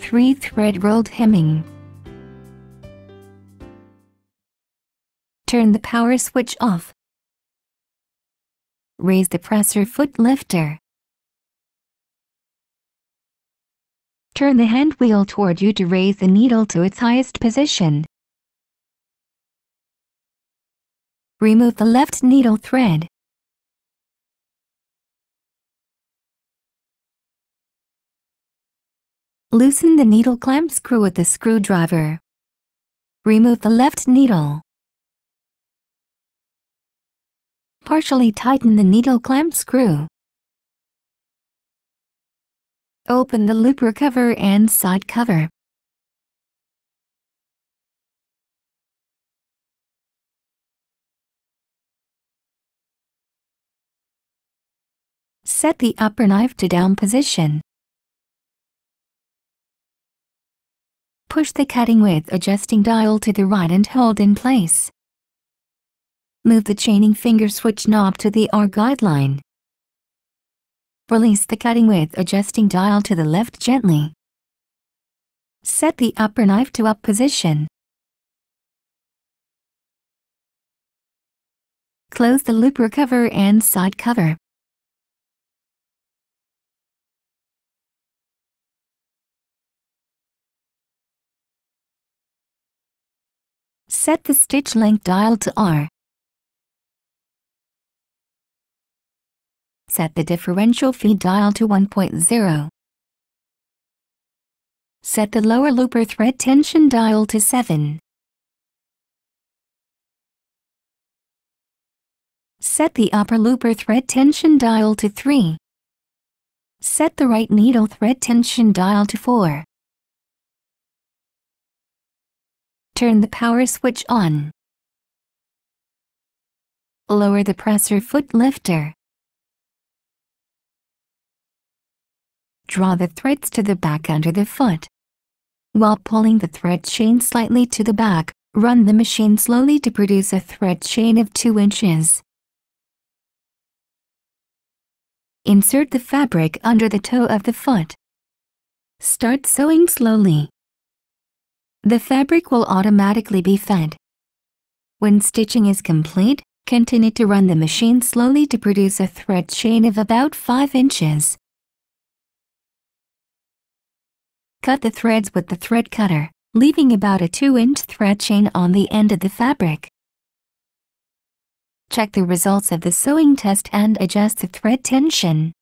3-thread rolled hemming. Turn the power switch off. Raise the presser foot lifter. Turn the hand wheel toward you to raise the needle to its highest position. Remove the left needle thread. Loosen the needle clamp screw with the screwdriver. Remove the left needle. Partially tighten the needle clamp screw. Open the looper cover and side cover. Set the upper knife to down position. Push the cutting width adjusting dial to the right and hold in place. Move the chaining finger switch knob to the R guideline. Release the cutting width adjusting dial to the left gently. Set the upper knife to up position. Close the looper cover and side cover. Set the stitch length dial to R. Set the differential feed dial to 1.0. Set the lower looper thread tension dial to 7. Set the upper looper thread tension dial to 3. Set the right needle thread tension dial to 4. Turn the power switch on. Lower the presser foot lifter. Draw the threads to the back under the foot. While pulling the thread chain slightly to the back, run the machine slowly to produce a thread chain of 2 inches. Insert the fabric under the toe of the foot. Start sewing slowly. The fabric will automatically be fed. When stitching is complete, continue to run the machine slowly to produce a thread chain of about 5 inches. Cut the threads with the thread cutter, leaving about a 2-inch thread chain on the end of the fabric. Check the results of the sewing test and adjust the thread tension.